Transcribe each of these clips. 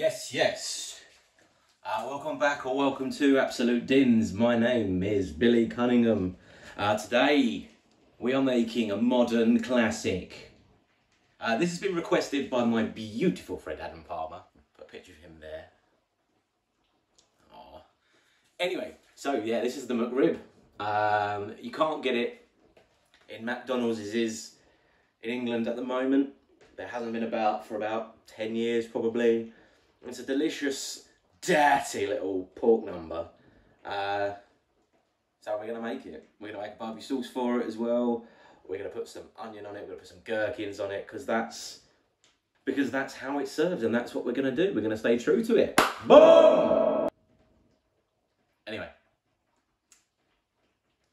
Yes. Welcome back or welcome to Absolute Dins. My name is Billy Cunningham. Today we are making a modern classic. This has been requested by my beautiful friend Adam Palmer. Put a picture of him there. Aww. Anyway, so yeah, this is the McRib. You can't get it in McDonald's is in England at the moment. There hasn't been about for about 10 years probably. It's a delicious, dirty little pork number. So we're going to make it. We're going to make barbecue sauce for it as well. We're going to put some onion on it. We're going to put some gherkins on it because that's how it's served and that's what we're going to do. We're going to stay true to it. Boom! Anyway,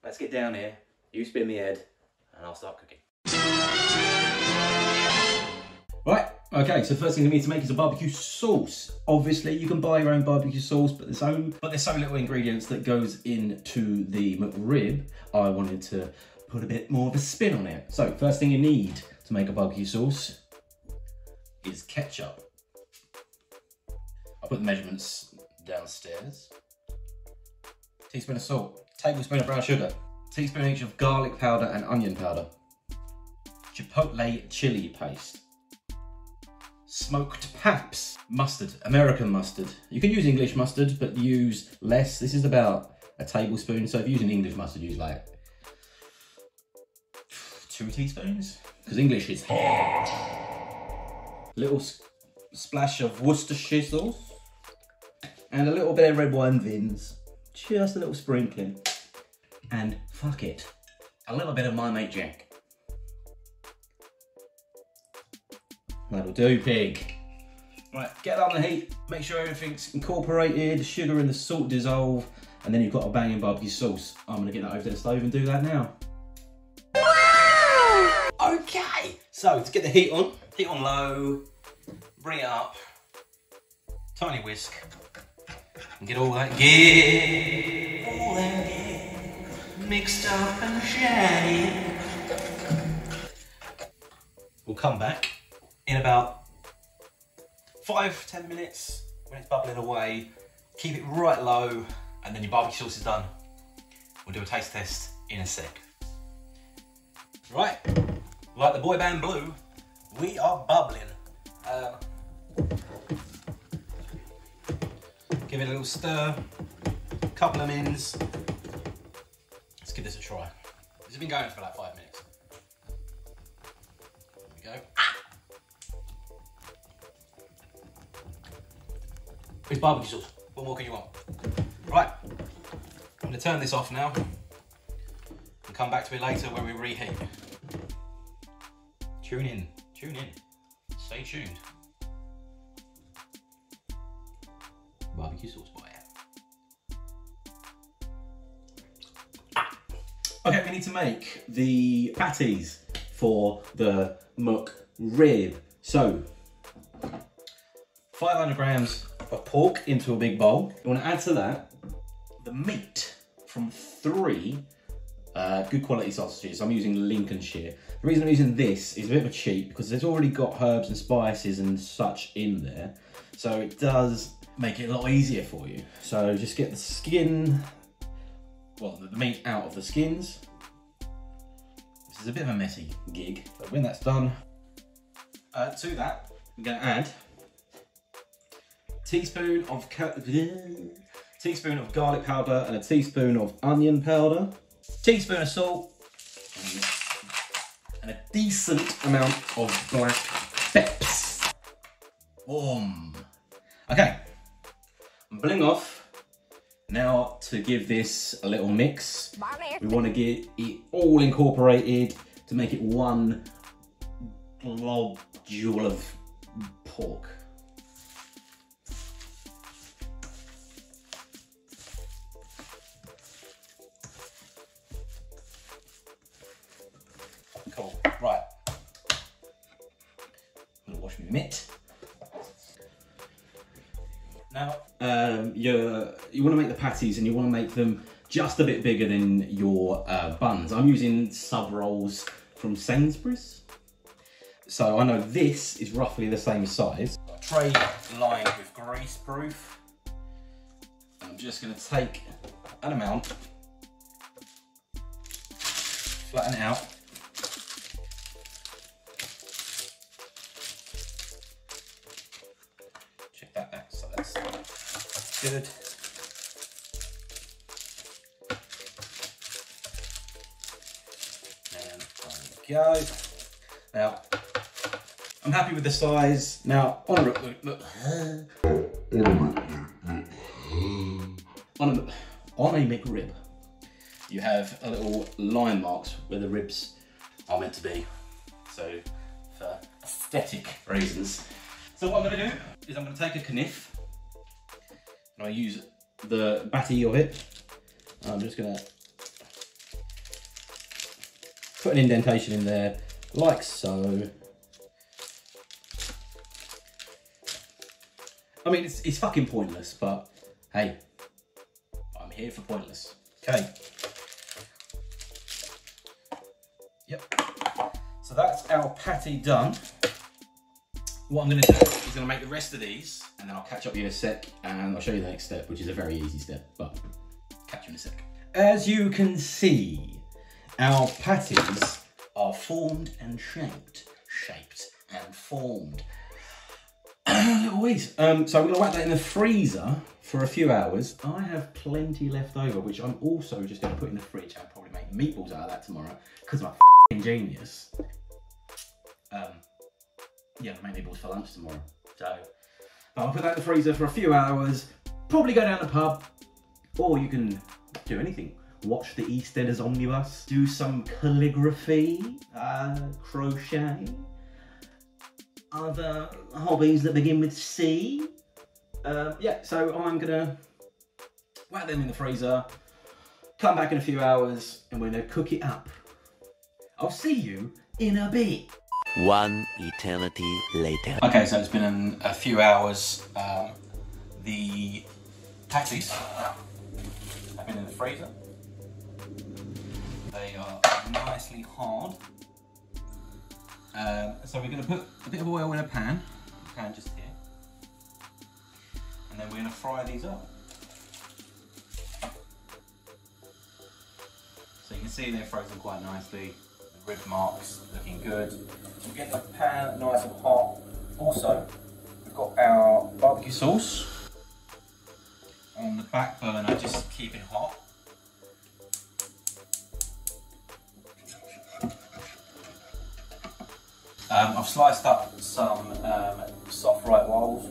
let's get down here. You spin the head and I'll start cooking. Right, okay, so first thing we need to make is a barbecue sauce. Obviously, you can buy your own barbecue sauce, but there's so little ingredients that goes into the McRib. I wanted to put a bit more of a spin on it. So, first thing you need to make a barbecue sauce is ketchup. I'll put the measurements downstairs. Teaspoon of salt, tablespoon of brown sugar, teaspoon each of garlic powder and onion powder, Chipotle chili paste, smoked paps, mustard, American mustard. You can use English mustard, but use less. This is about a tablespoon, so if you're using English mustard, use like 2 teaspoons, because English is hard. Little splash of Worcestershire sauce, and a little bit of red wine vins. Just a little sprinkling. And fuck it, a little bit of my mate Jack. That'll do, pig. Right, get that on the heat, make sure everything's incorporated, sugar and the salt dissolve, and then you've got a banging barbecue sauce. I'm gonna get that over to the stove and do that now. Wow! Okay, so to get the heat on low, bring it up, tiny whisk, and get all that mixed up and shiny. We'll come back in about 5-10 minutes when it's bubbling away. Keep it right low, and then your barbecue sauce is done. We'll do a taste test in a sec. Right, like the boy band Blue, we are bubbling. Give it a little stir, couple of mins. Let's give this a try. This has been going for like 5 minutes. There we go. It's barbecue sauce. What more can you want? Right, I'm gonna turn this off now and come back to it later when we reheat. Tune in, stay tuned. Barbecue sauce boy. Okay, we need to make the patties for the McRib. So, 500 grams of pork into a big bowl. You want to add to that the meat from 3 good quality sausages. I'm using Lincolnshire. The reason I'm using this is a bit of a cheat because it's already got herbs and spices and such in there. So it does make it a lot easier for you. So just get the skin, well, the meat out of the skins. This is a bit of a messy gig, but when that's done, to that, I'm gonna add teaspoon of garlic powder and a teaspoon of onion powder, teaspoon of salt, and a decent amount of black peps. Boom. Okay, bling off. Now to give this a little mix, we want to get it all incorporated to make it one globule of pork. Cool, right. I'm gonna wash my mitt. Now, you want to make the patties and you want to make them just a bit bigger than your buns. I'm using sub rolls from Sainsbury's. So I know this is roughly the same size. A tray lined with proof. I'm just going to take an amount, flatten it out. Check that out, so that's good. And there we go. Now, I'm happy with the size. Now, on a McRib, you have a little line marks where the ribs are meant to be. So, for aesthetic reasons. So what I'm going to do is I'm going to take a kniff and I use the batty of it. I'm just going to put an indentation in there, like so. I mean, it's fucking pointless, but hey, I'm here for pointless. Okay. Yep. So that's our patty done. What I'm going to do is going to make the rest of these, and then I'll catch up with you in a sec, and I'll show you the next step, which is a very easy step, but catch you in a sec. As you can see, our patties are formed and shaped and formed. Little ways. So I'm going to whack that in the freezer for a few hours. I have plenty left over, which I'm also just going to put in the fridge and probably make meatballs out of that tomorrow, because I'm a f***ing genius. Yeah, I'll make meatballs for lunch tomorrow. So, I'll put that in the freezer for a few hours, probably go down the pub, or you can do anything. Watch the EastEnders Omnibus, do some calligraphy, crochet, other hobbies that begin with C. Yeah, so I'm gonna whack them in the freezer, come back in a few hours, and we're gonna cook it up. I'll see you in a bit. One eternity later. Okay, so it's been a few hours. The patties have been in the freezer. They are nicely hard. So we're going to put a bit of oil in a pan just here, and then we're going to fry these up. So you can see they're frozen quite nicely. The rib marks looking good. We'll get the pan nice and hot. Also, we've got our barbecue sauce on the back burner, just keep it hot. I've sliced up some soft white rolls.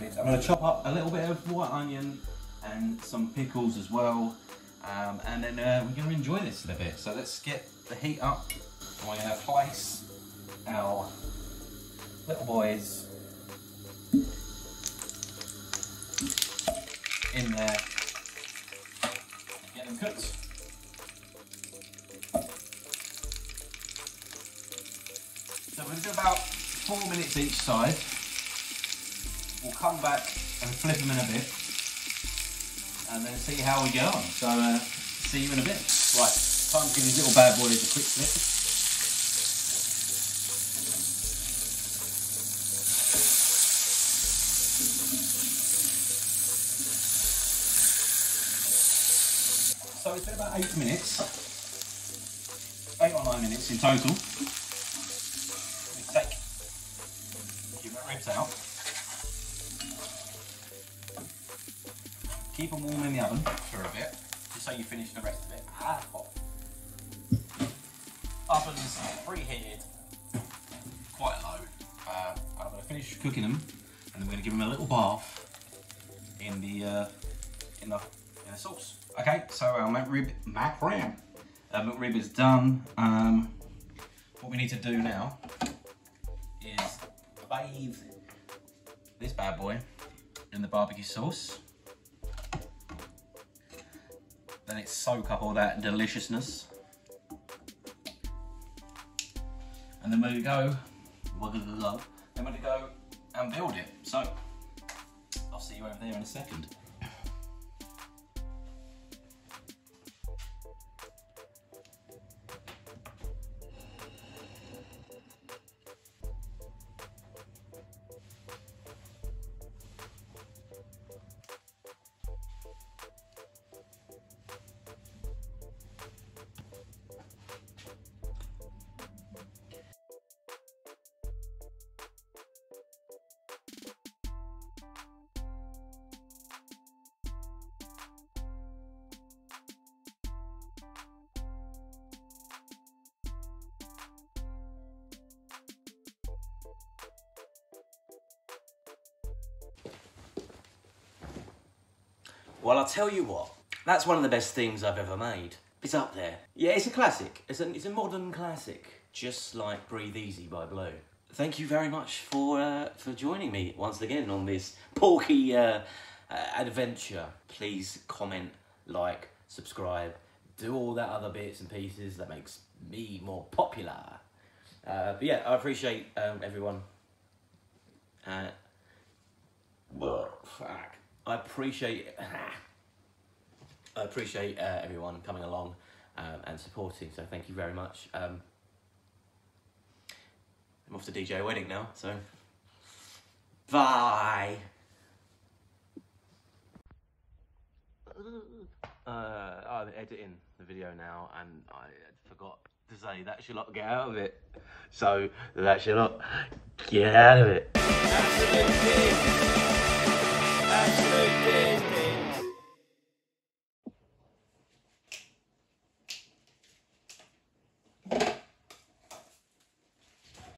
I'm going to chop up a little bit of white onion and some pickles as well, and then we're going to enjoy this a bit. So let's get the heat up, and we're going to place our little boys in there. Get them cooked. So we're going to do about 4 minutes each side. We'll come back and flip them in a bit, and then see how we get on. So see you in a bit. Right, time to give these little bad boys a quick flip. So it's been about 8 minutes, 8 or 9 minutes in total. We take the ribs out, keep them warm in the oven for a bit, just so you finish the rest of it. Hot. Oven's preheated quite low. I'm going to finish cooking them, and then we're going to give them a little bath in the sauce. Okay, so our McRib is done. What we need to do now is bathe this bad boy in the barbecue sauce. Then it soak up all that deliciousness. And then we're gonna go and build it. So I'll see you over there in a second. Well, I'll tell you what, that's one of the best things I've ever made. It's up there. Yeah, it's a classic. It's a modern classic, just like Breathe Easy by Blue. Thank you very much for joining me once again on this porky adventure. Please comment, like, subscribe, do all that other bits and pieces that makes me more popular. But yeah, I appreciate everyone. Fuck. I appreciate everyone coming along and supporting. So thank you very much. I'm off to DJ a wedding now. So bye. I'm editing the video now, and I forgot to say that shall not get out of it. So that shall not get out of it.